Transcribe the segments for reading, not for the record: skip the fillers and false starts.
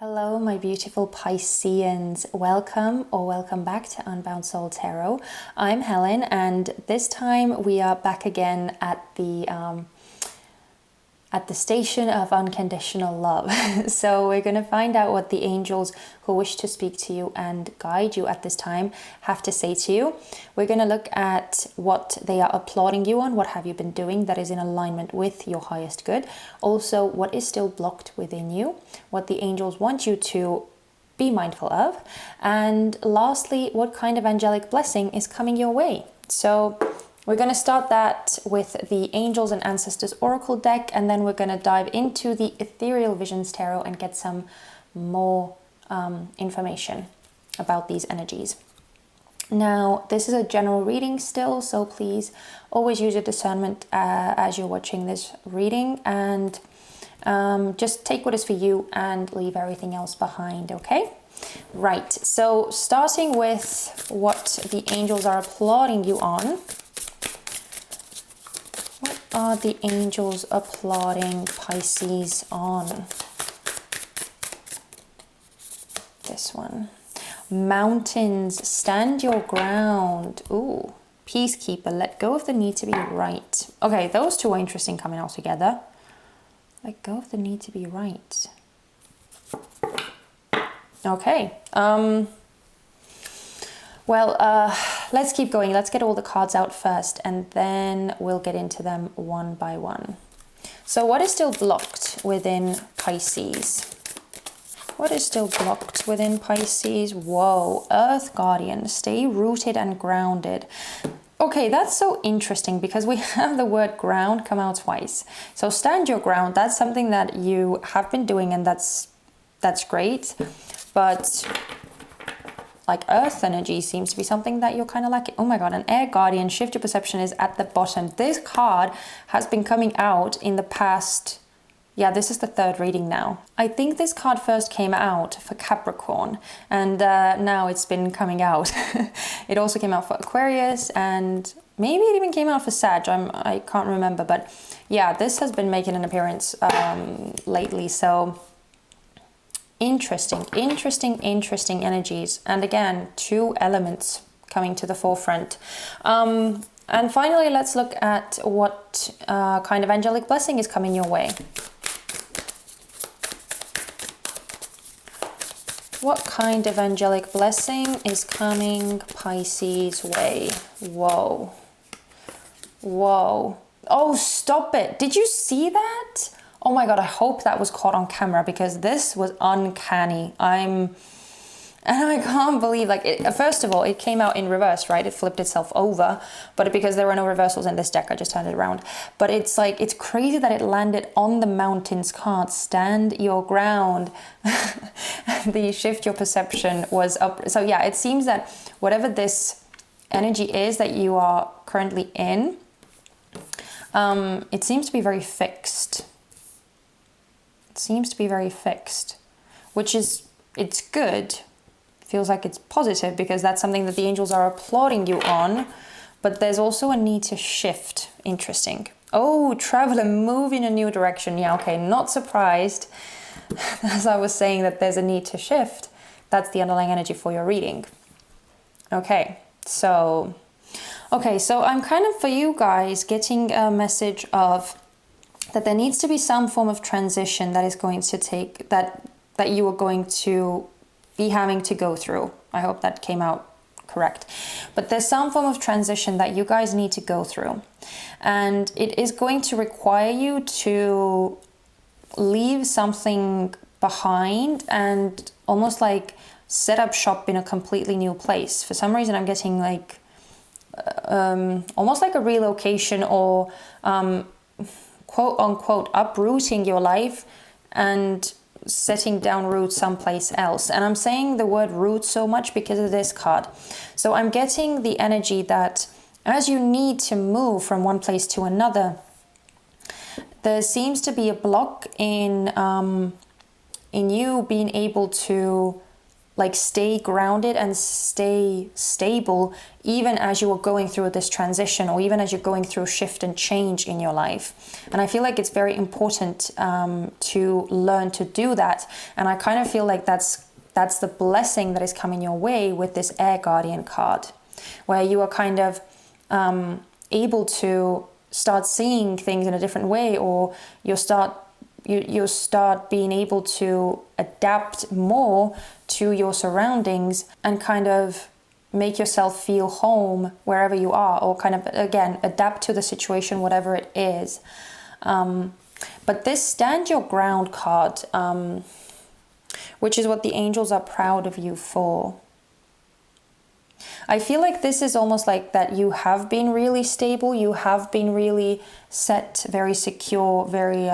Hello, my beautiful Pisceans. Welcome or welcome back to Unbound Soul Tarot. I'm Helen, and this time we are back again at the station of unconditional love. So we're going to find out what the angels who wish to speak to you and guide you at this time have to say to you. We're going to look at what they are applauding you on, what have you been doing that is in alignment with your highest good. Also, what is still blocked within you, what the angels want you to be mindful of. And lastly, what kind of angelic blessing is coming your way. So we're going to start that with the Angels and Ancestors Oracle deck, and then we're going to dive into the Ethereal Visions Tarot and get some more information about these energies. Now, this is a general reading still, so please always use your discernment as you're watching this reading, and just take what is for you and leave everything else behind, okay? Right, so starting with what the angels are applauding you on. What are the angels applauding Pisces on? This one. Mountains, stand your ground. Ooh, peacekeeper, let go of the need to be right. Okay, those two are interesting coming out together. Let go of the need to be right. Okay. Let's keep going. Let's get all the cards out first, and then we'll get into them one by one. So what is still blocked within Pisces? What is still blocked within Pisces? Whoa, Earth Guardian, stay rooted and grounded. Okay, that's so interesting because we have the word ground come out twice. So stand your ground. That's something that you have been doing, and that's great. But like earth energy seems to be something that you're kind of lacking. Oh my god, an air guardian, shift your perception is at the bottom. This card has been coming out in the past. Yeah, this is the third reading now. I think this card first came out for Capricorn, and now it's been coming out. It also came out for Aquarius, and maybe it even came out for Sag. I can't remember, but yeah, this has been making an appearance lately. So interesting energies, and again, two elements coming to the forefront. And finally, let's look at what kind of angelic blessing is coming your way. What kind of angelic blessing is coming Pisces way? Whoa, oh, stop it. Did you see that? Oh my god, I hope that was caught on camera because this was uncanny. And I can't believe, first of all, it came out in reverse, right? It flipped itself over, but because there were no reversals in this deck, I just turned it around. But it's crazy that it landed on the mountains card. Stand your ground. The shift your perception was up. So yeah, it seems that whatever this energy is that you are currently in, it seems to be very fixed. It seems to be very fixed, which is, it's good. Feels like it's positive because that's something that the angels are applauding you on, but there's also a need to shift. Interesting. Oh, travel and move in a new direction. Yeah, okay, not surprised. As I was saying that there's a need to shift, that's the underlying energy for your reading. Okay, so I'm kind of, for you guys, getting a message of that there needs to be some form of transition that is going to take, that you are going to be having to go through. I hope that came out correct. But there's some form of transition that you guys need to go through. And it is going to require you to leave something behind and almost like set up shop in a completely new place. For some reason, I'm getting almost like a relocation or quote unquote uprooting your life and setting down roots someplace else. And I'm saying the word root so much because of this card. So I'm getting the energy that as you need to move from one place to another, there seems to be a block in you being able to like stay grounded and stay stable even as you are going through this transition, or even as you're going through shift and change in your life. And I feel like it's very important to learn to do that. And I kind of feel like that's the blessing that is coming your way with this Air Guardian card, where you are kind of able to start seeing things in a different way, or you start being able to adapt more to your surroundings and kind of make yourself feel home wherever you are, or kind of, again, adapt to the situation, whatever it is. But this Stand Your Ground card, which is what the angels are proud of you for. I feel like this is almost like that you have been really stable, you have been really set, very secure, very...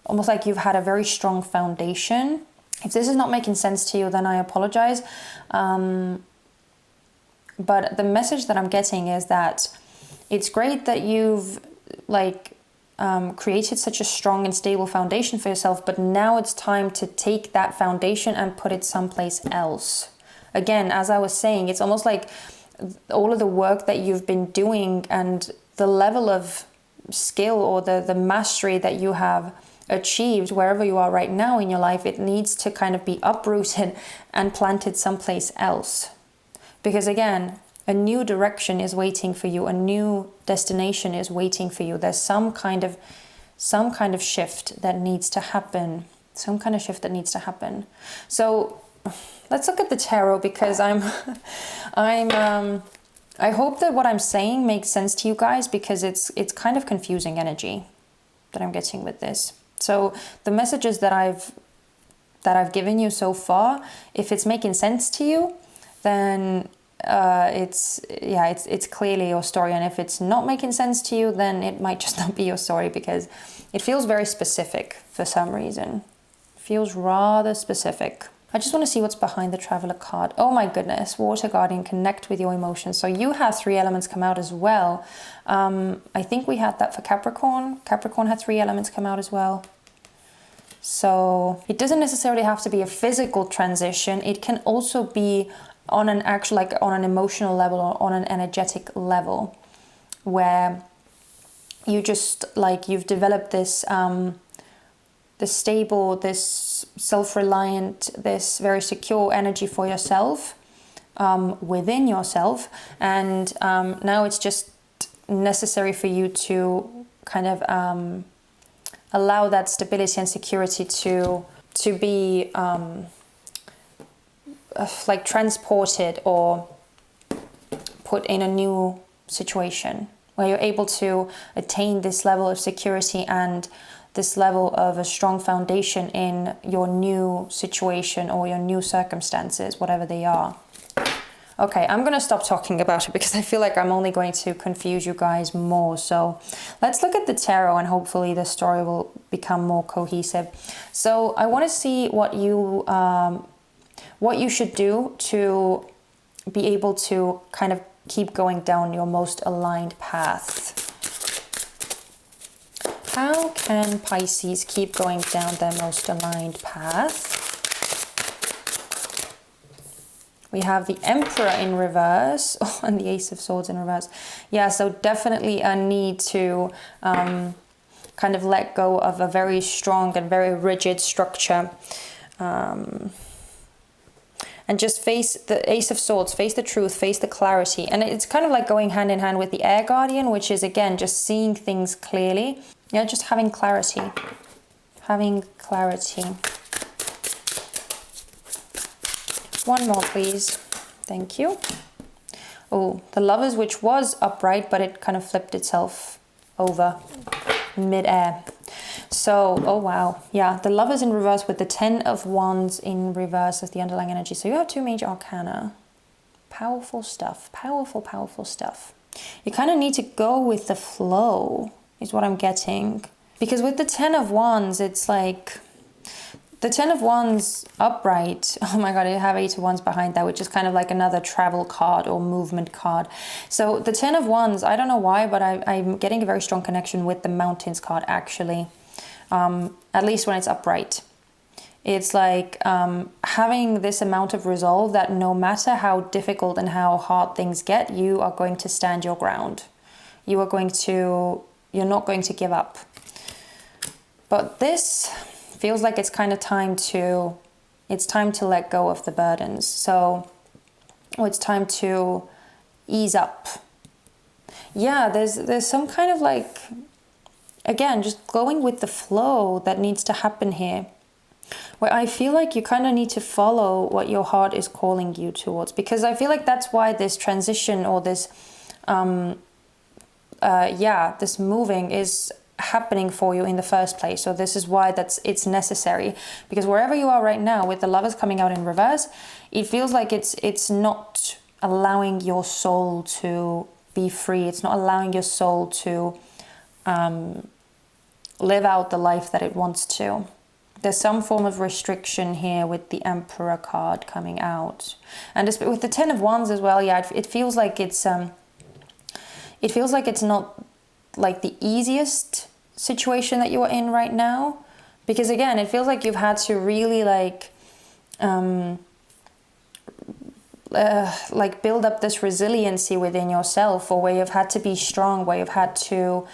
almost like you've had a very strong foundation. If this is not making sense to you, then I apologize. But the message that I'm getting is that it's great that you've created such a strong and stable foundation for yourself, but now it's time to take that foundation and put it someplace else. Again, as I was saying, it's almost like all of the work that you've been doing and the level of skill or the mastery that you have achieved wherever you are right now in your life, it needs to kind of be uprooted and planted someplace else. Because again, a new direction is waiting for you, a new destination is waiting for you. There's some kind of shift that needs to happen. So let's look at the tarot, because I hope that what I'm saying makes sense to you guys, because it's kind of confusing energy that I'm getting with this. So the messages that I've given you so far, if it's making sense to you, then it's clearly your story. And if it's not making sense to you, then it might just not be your story, because it feels very specific for some reason. It feels rather specific. I just want to see what's behind the Traveler card. Oh my goodness, Water Guardian, connect with your emotions. So you have 3 elements come out as well. I think we had that for Capricorn. Capricorn had 3 elements come out as well. So it doesn't necessarily have to be a physical transition. It can also be on an actual, like on an emotional level or on an energetic level, where you just you've developed this this stable, this self-reliant, this very secure energy for yourself, within yourself. And now it's just necessary for you to kind of allow that stability and security to be transported or put in a new situation, where you're able to attain this level of security and this level of a strong foundation in your new situation or your new circumstances, whatever they are. Okay, I'm going to stop talking about it, because I feel like I'm only going to confuse you guys more. So let's look at the tarot, and hopefully the story will become more cohesive. So I want to see what you should do to be able to kind of keep going down your most aligned path. How can Pisces keep going down their most aligned path? We have the Emperor in reverse, and the Ace of Swords in reverse. Yeah, so definitely a need to kind of let go of a very strong and very rigid structure. And just face the Ace of Swords, face the truth, face the clarity. And it's kind of like going hand in hand with the Air Guardian, which is, again, just seeing things clearly. Yeah, just having clarity. Having clarity. One more, please. Thank you. Oh, the Lovers, which was upright, but it kind of flipped itself over mid-air. So, oh wow. Yeah, the Lovers in reverse with the 10 of Wands in reverse as the underlying energy. So you have 2 major arcana. Powerful stuff. Powerful, powerful stuff. You kind of need to go with the flow, is what I'm getting. Because with the 10 of Wands, it's like... The 10 of Wands upright, oh my god, I have 8 of Wands behind that, which is kind of like another travel card or movement card. So the 10 of Wands, I don't know why, but I'm getting a very strong connection with the Mountains card, actually. At least when it's upright. It's like having this amount of resolve that no matter how difficult and how hard things get, you are going to stand your ground. You're not going to give up. But this feels like it's kind of time to let go of the burdens. So, it's time to ease up. Yeah, there's some kind of like, again, just going with the flow that needs to happen here, where I feel like you kind of need to follow what your heart is calling you towards, because I feel like that's why this transition or this this moving is happening for you in the first place. So this is why it's necessary, because wherever you are right now with the Lovers coming out in reverse, it feels like it's not allowing your soul to be free. It's not allowing your soul to live out the life that it wants to. There's some form of restriction here with the Emperor card coming out, and with the Ten of Wands as well. Yeah, it feels like it's not like the easiest situation that you are in right now, because again, it feels like you've had to really like build up this resiliency within yourself, or where you've had to be strong, where you've had to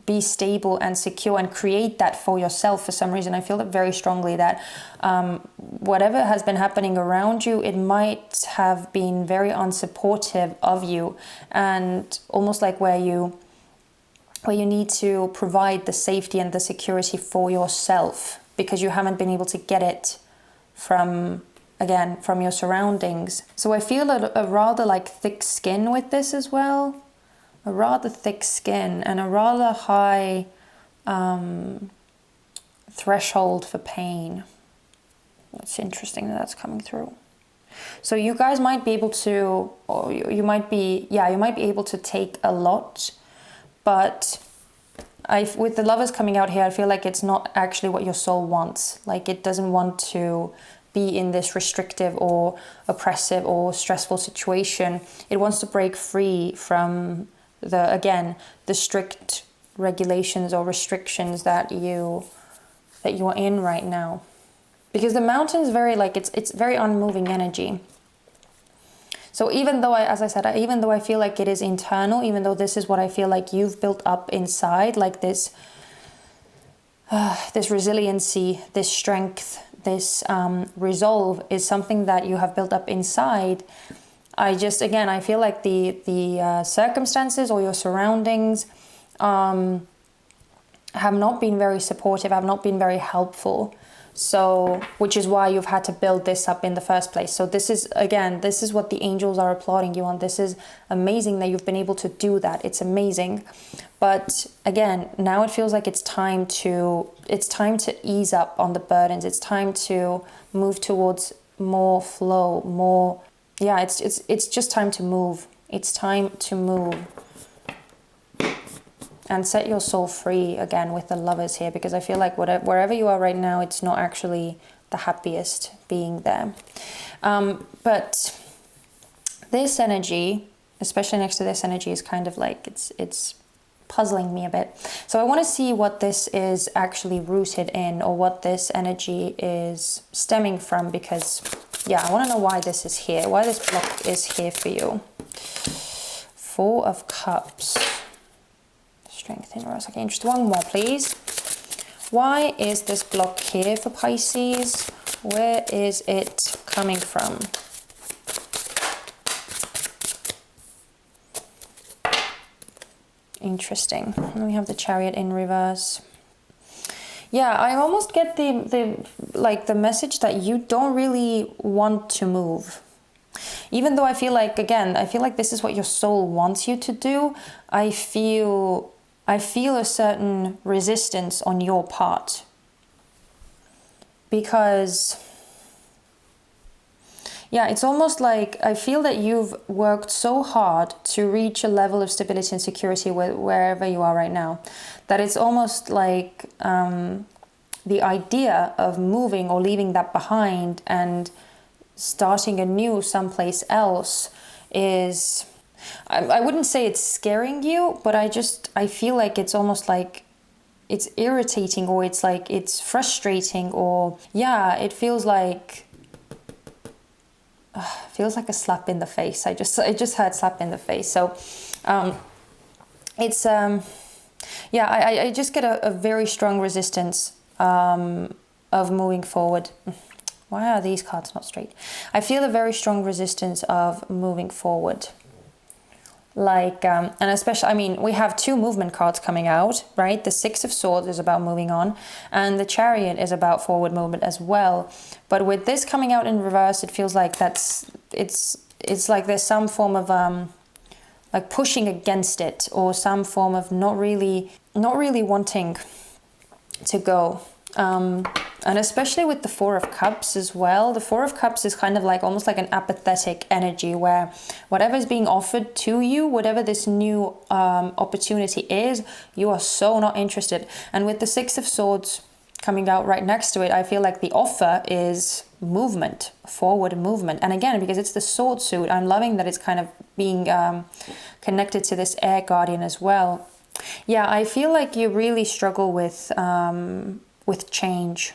be stable and secure and create that for yourself. For some reason, I feel it very strongly that whatever has been happening around you, it might have been very unsupportive of you, and almost like where you need to provide the safety and the security for yourself, because you haven't been able to get it from your surroundings. So I feel a rather like thick skin with this as well. A rather thick skin and a rather high threshold for pain. It's interesting that that's coming through. So you guys might be able to, or you might be able to take a lot, but with the Lovers coming out here, I feel like it's not actually what your soul wants. Like, it doesn't want to be in this restrictive or oppressive or stressful situation. It wants to break free from the strict regulations or restrictions that you are in right now, because the Mountain is very like it's very unmoving energy. So even though I feel like it is internal, even though this is what I feel like you've built up inside, like this resiliency, this strength, this resolve is something that you have built up inside. I feel like the circumstances or your surroundings have not been very supportive, have not been very helpful. So, which is why you've had to build this up in the first place. So this is what the angels are applauding you on. This is amazing that you've been able to do that. It's amazing. But again, now it feels like it's time to ease up on the burdens. It's time to move towards more flow, more. Yeah, it's just time to move. It's time to move. And set your soul free again with the Lovers here, because I feel like wherever you are right now, it's not actually the happiest being there. But this energy, especially next to this energy, is kind of like it's puzzling me a bit. So I want to see what this is actually rooted in, or what this energy is stemming from, because I want to know why this is here, why this block is here for you. Four of Cups. Strength in reverse. Okay, just one more, please. Why is this block here for Pisces? Where is it coming from? Interesting. And we have the Chariot in reverse. Yeah, I almost get the message that you don't really want to move. Even though I feel like this is what your soul wants you to do, I feel a certain resistance on your part, because it's almost like I feel that you've worked so hard to reach a level of stability and security wherever you are right now, that it's almost like the idea of moving or leaving that behind and starting anew someplace else is, I wouldn't say it's scaring you, but I feel like it's almost like it's irritating, or it's like it's frustrating, or yeah, it feels like a slap in the face. I just heard slap in the face. So it's yeah, I just get a very strong resistance of moving forward. Why are these cards not straight? I feel a very strong resistance of moving forward. Like, and especially, I mean, we have two movement cards coming out, right? The Six of Swords is about moving on, and the Chariot is about forward movement as well. But with this coming out in reverse, it feels like it's like there's some form of like pushing against it, or some form of not really wanting to go. And especially with the Four of Cups as well. The Four of Cups is kind of like almost like an apathetic energy, where whatever is being offered to you, whatever this new opportunity is, you are so not interested. And with the Six of Swords coming out right next to it, I feel like the offer is movement, forward movement. And again, because it's the sword suit, I'm loving that it's kind of being connected to this air guardian as well. Yeah, I feel like you really struggle with change,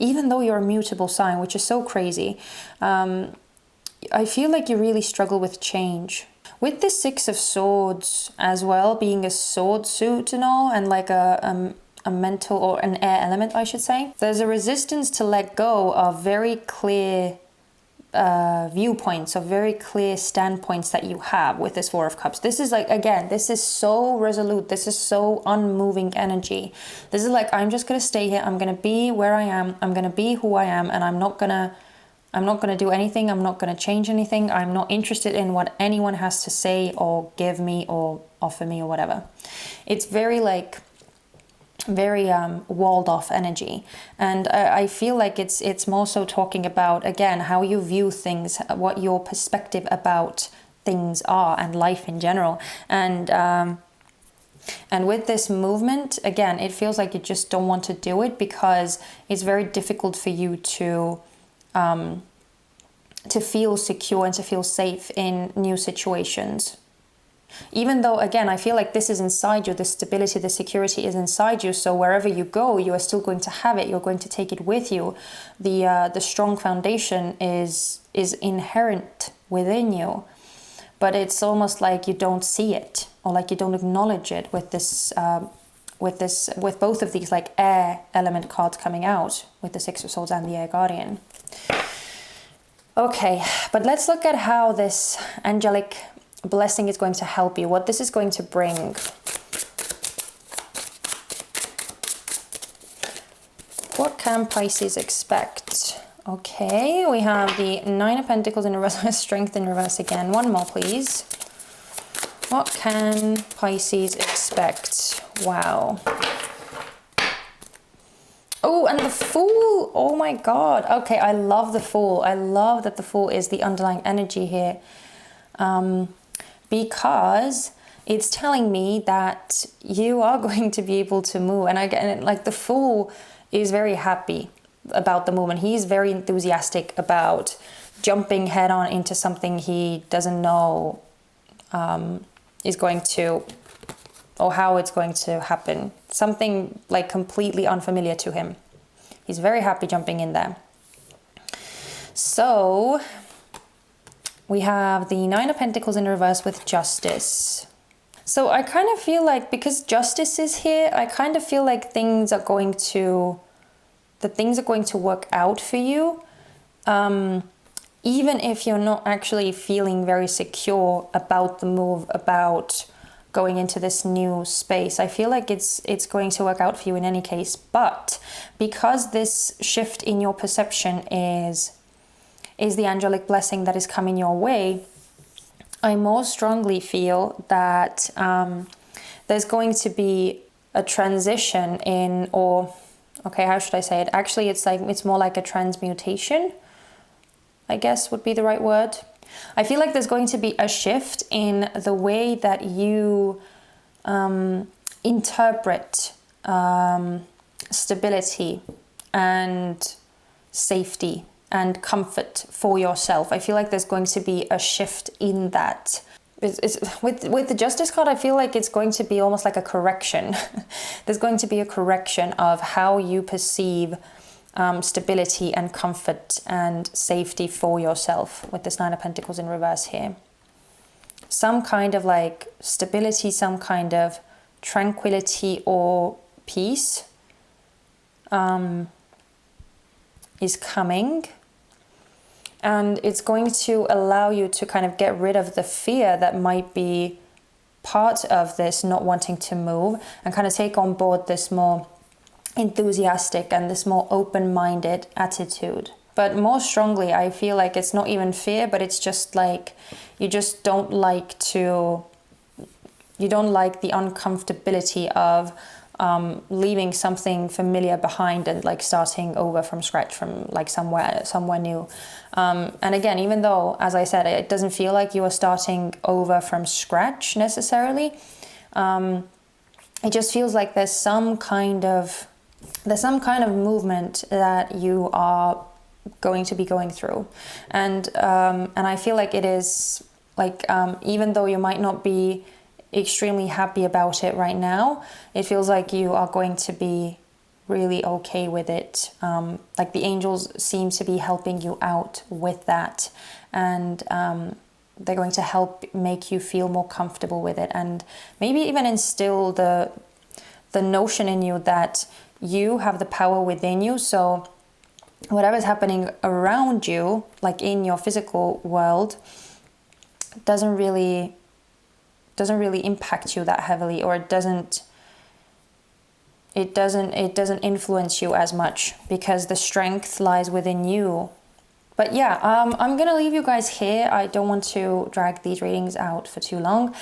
even though you're a mutable sign, which is so crazy. I feel like you really struggle with change. With the Six of Swords as well, being a sword suit and all, and like a mental, or an air element, I should say, there's a resistance to let go of very clear viewpoints, of very clear standpoints that you have with this Four of Cups. This is like, again, this is so resolute, this is so unmoving energy. This is like, I'm just gonna stay here, I'm gonna be where I am, I'm gonna be who I am, and I'm not gonna do anything, I'm not gonna change anything, I'm not interested in what anyone has to say or give me or offer me or whatever. It's very like, very walled off energy, and I feel like it's more so talking about, again, how you view things, what your perspective about things are, and life in general. And with this movement, again, it feels like you just don't want to do it, because it's very difficult for you to feel secure and to feel safe in new situations. Even though, again, I feel like this is inside you, the stability, the security is inside you. So wherever you go, you are still going to have it. You're going to take it with you. The strong foundation is inherent within you, but it's almost like you don't see it, or like you don't acknowledge it with this, with both of these like air element cards coming out, with the Six of Swords and the Air Guardian. Okay, but let's look at how this angelic blessing is going to help you, what this is going to bring. What can Pisces expect? Okay, we have the Nine of Pentacles in reverse, Strength in reverse again. One more, please. What can Pisces expect? Wow. Oh, and the Fool. Oh my God. Okay, I love the Fool. I love that the Fool is the underlying energy here. Because it's telling me that you are going to be able to move. And again, like, the Fool is very happy about the movement. He's very enthusiastic about jumping head on into something he doesn't know is going to, or how it's going to happen. Something like completely unfamiliar to him. He's very happy jumping in there. So we have the Nine of Pentacles in reverse with Justice. So I kind of feel like, because Justice is here, I kind of feel like things are going to work out for you. Even if you're not actually feeling very secure about the move, about going into this new space, I feel like it's going to work out for you in any case. But because this shift in your perception is the angelic blessing that is coming your way, I more strongly feel that there's going to be a transition in, or, okay, how should I say it? Actually, it's more like a transmutation, I guess would be the right word. I feel like there's going to be a shift in the way that you interpret stability and safety and comfort for yourself. I feel like there's going to be a shift in that, with the Justice card, I feel like it's going to be almost like a correction. There's going to be a correction of how you perceive stability and comfort and safety for yourself with this Nine of Pentacles in reverse here. Some kind of like stability, some kind of tranquility or peace is coming. And it's going to allow you to kind of get rid of the fear that might be part of this not wanting to move, and kind of take on board this more enthusiastic and this more open-minded attitude. But more strongly, I feel like it's not even fear, but it's just like you just don't like the uncomfortability of leaving something familiar behind and like starting over from scratch, from like somewhere new. And again, even though, as I said, it doesn't feel like you are starting over from scratch necessarily, it just feels like there's some kind of movement that you are going to be going through, and I feel like it is like even though you might not be extremely happy about it right now, it feels like you are going to be really okay with it. Like the angels seem to be helping you out with that, and they're going to help make you feel more comfortable with it, and maybe even instill the notion in you that you have the power within you. So whatever's happening around you, like in your physical world, doesn't really impact you that heavily, or it doesn't influence you as much, because the strength lies within you. But yeah, I'm gonna leave you guys here. I don't want to drag these readings out for too long,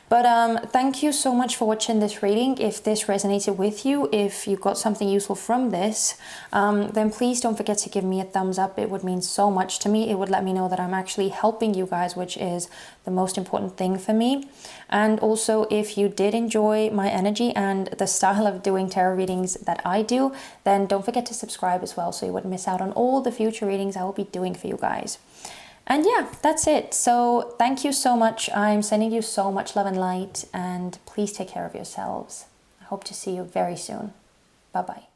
but thank you so much for watching this reading. If this resonated with you, if you got something useful from this, then please don't forget to give me a thumbs up. It would mean so much to me. It would let me know that I'm actually helping you guys, which is the most important thing for me. And also, if you did enjoy my energy and the style of doing tarot readings that I do, then don't forget to subscribe as well, so you wouldn't miss out on all the future readings I will be doing for you guys. And yeah, that's it. So thank you so much. I'm sending you so much love and light, and please take care of yourselves. I hope to see you very soon. Bye-bye.